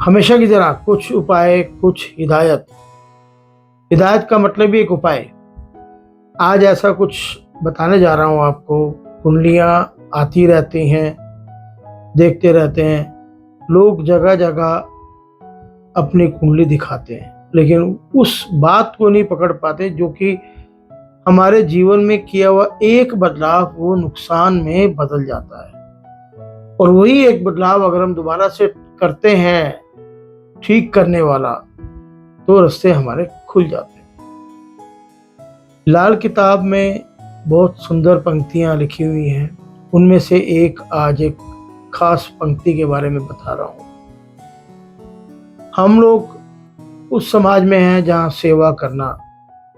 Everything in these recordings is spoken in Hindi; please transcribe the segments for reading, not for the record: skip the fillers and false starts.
हमेशा की तरह कुछ उपाय, कुछ हिदायत। हिदायत का मतलब भी एक उपाय। आज ऐसा कुछ बताने जा रहा हूँ आपको। कुंडलियाँ आती रहती हैं, देखते रहते हैं लोग, जगह जगह अपनी कुंडली दिखाते हैं, लेकिन उस बात को नहीं पकड़ पाते जो कि हमारे जीवन में किया हुआ एक बदलाव वो नुकसान में बदल जाता है। और वही एक बदलाव अगर हम दोबारा से करते हैं, ठीक करने वाला, तो रास्ते हमारे खुल जाते हैं। लाल किताब में बहुत सुंदर पंक्तियां लिखी हुई हैं। उनमें से आज एक खास पंक्ति के बारे में बता रहा हूँ। हम लोग उस समाज में हैं जहाँ सेवा करना,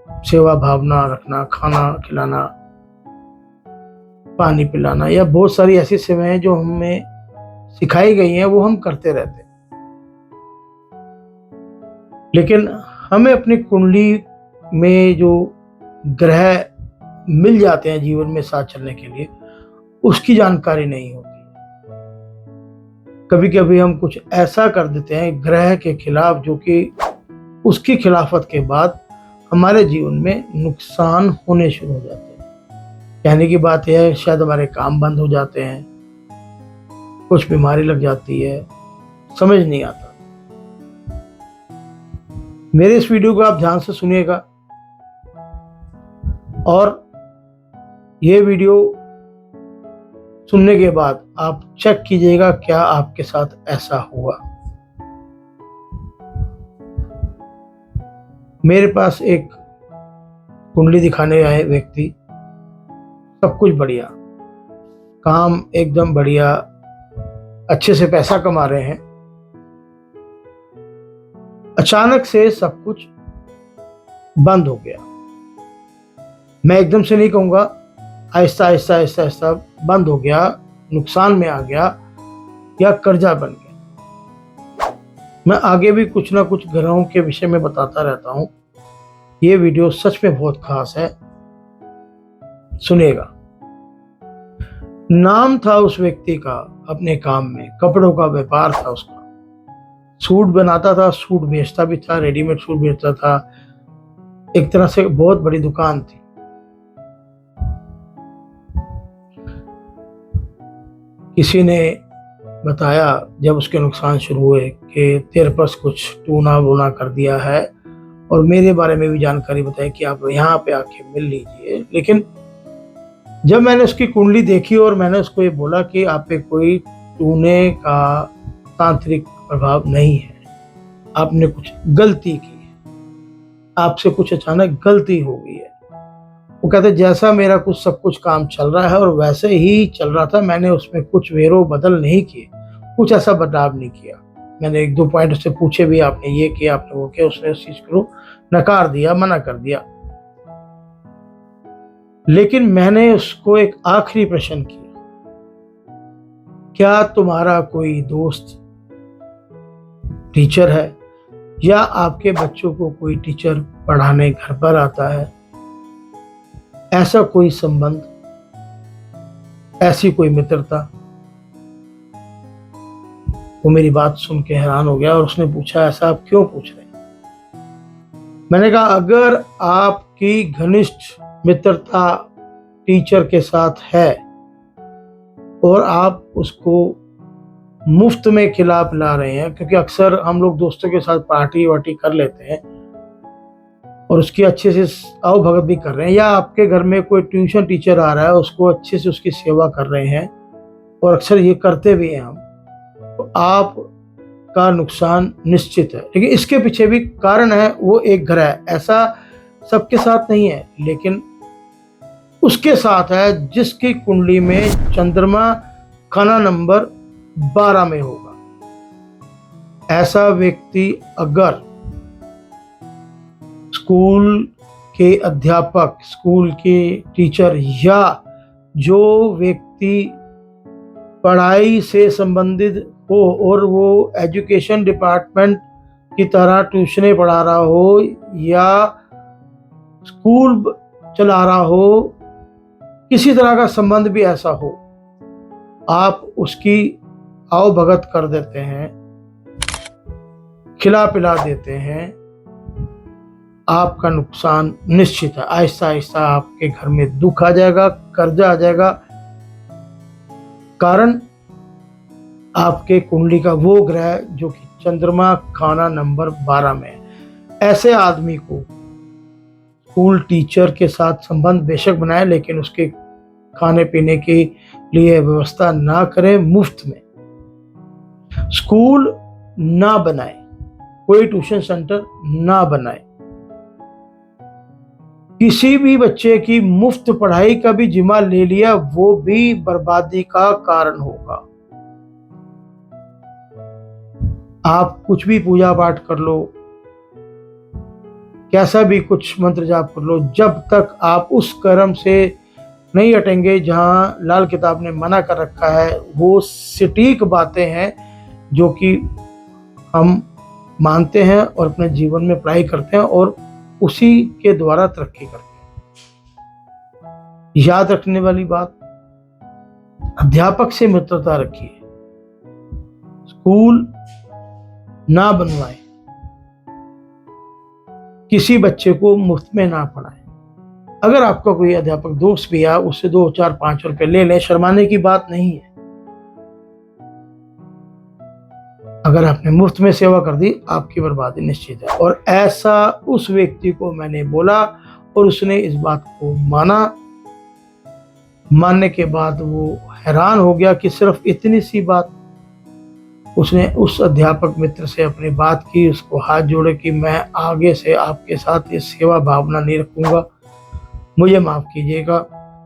सेवा भावना रखना, खाना खिलाना, पानी पिलाना या बहुत सारी ऐसी सेवाएं जो हमें सिखाई गई हैं वो हम करते रहते हैं। लेकिन हमें अपनी कुंडली में जो ग्रह मिल जाते हैं जीवन में साथ चलने के लिए, उसकी जानकारी नहीं होती। कभी कभी हम कुछ ऐसा कर देते हैं ग्रह के खिलाफ, जो कि उसकी खिलाफत के बाद हमारे जीवन में नुकसान होने शुरू हो जाते हैं। कहने की बात यह है, शायद हमारे काम बंद हो जाते हैं, कुछ बीमारी लग जाती है, समझ नहीं आता। मेरे इस वीडियो को आप ध्यान से सुनिएगा और ये वीडियो सुनने के बाद आप चेक कीजिएगा क्या आपके साथ ऐसा हुआ। मेरे पास एक कुंडली दिखाने आए व्यक्ति, सब कुछ बढ़िया, काम एकदम बढ़िया, अच्छे से पैसा कमा रहे हैं। अचानक से सब कुछ बंद हो गया। मैं एकदम से नहीं कहूंगा, आहिस्ता आहिस्ता आहिस्ता आहिस्ता बंद हो गया, नुकसान में आ गया या कर्जा बन गया। मैं आगे भी कुछ ना कुछ ग्रहों के विषय में बताता रहता हूं। ये वीडियो सच में बहुत खास है, सुनिएगा। नाम था उस व्यक्ति का अपने काम में, कपड़ों का व्यापार था उसका। सूट बनाता था, सूट बेचता भी था, रेडीमेड सूट बेचता था। एक तरह से बहुत बड़ी दुकान थी। किसी ने बताया जब उसके नुकसान शुरू हुए कि तेरे पास कुछ टूना वूना कर दिया है, और मेरे बारे में भी जानकारी बताई कि आप यहाँ पे आके मिल लीजिए। लेकिन जब मैंने उसकी कुंडली देखी और मैंने उसको ये बोला कि आप पे कोई टूने का तांत्रिक प्रभाव नहीं है, आपने कुछ गलती की है, आपसे कुछ अचानक गलती हो गई है। वो कहते जैसा मेरा कुछ सब कुछ काम चल रहा है और वैसे ही चल रहा था, मैंने उसमें कुछ वेरो बदल नहीं किए, कुछ ऐसा बदलाव नहीं किया। मैंने एक दो पॉइंट उससे पूछे भी, आपने ये किया, आपने वो किया, उसने उस चीज को नकार दिया, मना कर दिया। लेकिन मैंने उसको एक आखिरी प्रश्न किया, क्या तुम्हारा कोई दोस्त टीचर है या आपके बच्चों को कोई टीचर पढ़ाने घर पर आता है? ऐसा कोई संबंध, ऐसी कोई मित्रता? वो मेरी बात सुन के हैरान हो गया और उसने पूछा, ऐसा आप क्यों पूछ रहे हैं? मैंने कहा, अगर आपकी घनिष्ठ मित्रता टीचर के साथ है और आप उसको मुफ्त में खिला पिला रहे हैं, क्योंकि अक्सर हम लोग दोस्तों के साथ पार्टी वार्टी कर लेते हैं और उसकी अच्छे से आओ भगत भी कर रहे हैं, या आपके घर में कोई ट्यूशन टीचर आ रहा है, उसको अच्छे से उसकी सेवा कर रहे हैं, और अक्सर ये करते भी हैं हम, तो आप का नुकसान निश्चित है। लेकिन इसके पीछे भी कारण है, वो एक ग्रह है। ऐसा सबके साथ नहीं है, लेकिन उसके साथ है जिसकी कुंडली में चंद्रमा खाना नंबर 12 में होगा। ऐसा व्यक्ति अगर स्कूल के अध्यापक, स्कूल के टीचर, या जो व्यक्ति पढ़ाई से संबंधित हो और वो एजुकेशन डिपार्टमेंट की तरह ट्यूशनें पढ़ा रहा हो या स्कूल चला रहा हो, किसी तरह का संबंध भी ऐसा हो, आप उसकी आओ भगत कर देते हैं, खिला पिला देते हैं, आपका नुकसान निश्चित है। आहिस्ता आहिस्ता आपके घर में दुख आ जाएगा, कर्जा आ जाएगा। कारण आपके कुंडली का वो ग्रह जो कि चंद्रमा खाना नंबर 12 में है। ऐसे आदमी को स्कूल टीचर के साथ संबंध बेशक बनाए, लेकिन उसके खाने पीने के लिए व्यवस्था ना करें, मुफ्त में स्कूल ना बनाए, कोई ट्यूशन सेंटर ना बनाए। किसी भी बच्चे की मुफ्त पढ़ाई का भी जिम्मा ले लिया, वो भी बर्बादी का कारण होगा। आप कुछ भी पूजा पाठ कर लो, कैसा भी कुछ मंत्र जाप कर लो, जब तक आप उस कर्म से नहीं हटेंगे जहां लाल किताब ने मना कर रखा है, वो सटीक बातें हैं जो कि हम मानते हैं और अपने जीवन में अप्लाई करते हैं और उसी के द्वारा तरक्की करते हैं। याद रखने वाली बात, अध्यापक से मित्रता रखिए, स्कूल ना बनवाएं, किसी बच्चे को मुफ्त में ना पढ़ाएं। अगर आपका कोई अध्यापक दोस्त भी है, उससे 2, 4, 5 रुपए ले लें, शर्माने की बात नहीं है। अगर आपने मुफ्त में सेवा कर दी, आपकी बर्बादी निश्चित है। और ऐसा उस व्यक्ति को मैंने बोला और उसने इस बात को माना। मानने के बाद वो हैरान हो गया कि सिर्फ इतनी सी बात। उसने उस अध्यापक मित्र से अपनी बात की, उसको हाथ जोड़े कि मैं आगे से आपके साथ ये सेवा भावना नहीं रखूंगा, मुझे माफ कीजिएगा।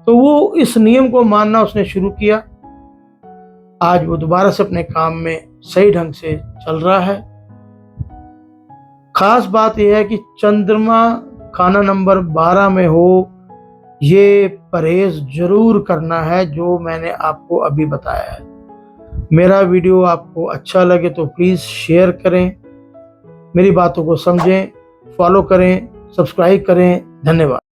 तो वो इस नियम को मानना उसने शुरू किया। आज वो दोबारा से अपने काम में सही ढंग से चल रहा है। खास बात यह है कि चंद्रमा खाना नंबर 12 में हो, ये परहेज जरूर करना है जो मैंने आपको अभी बताया है। मेरा वीडियो आपको अच्छा लगे तो प्लीज़ शेयर करें, मेरी बातों को समझें, फॉलो करें, सब्सक्राइब करें। धन्यवाद।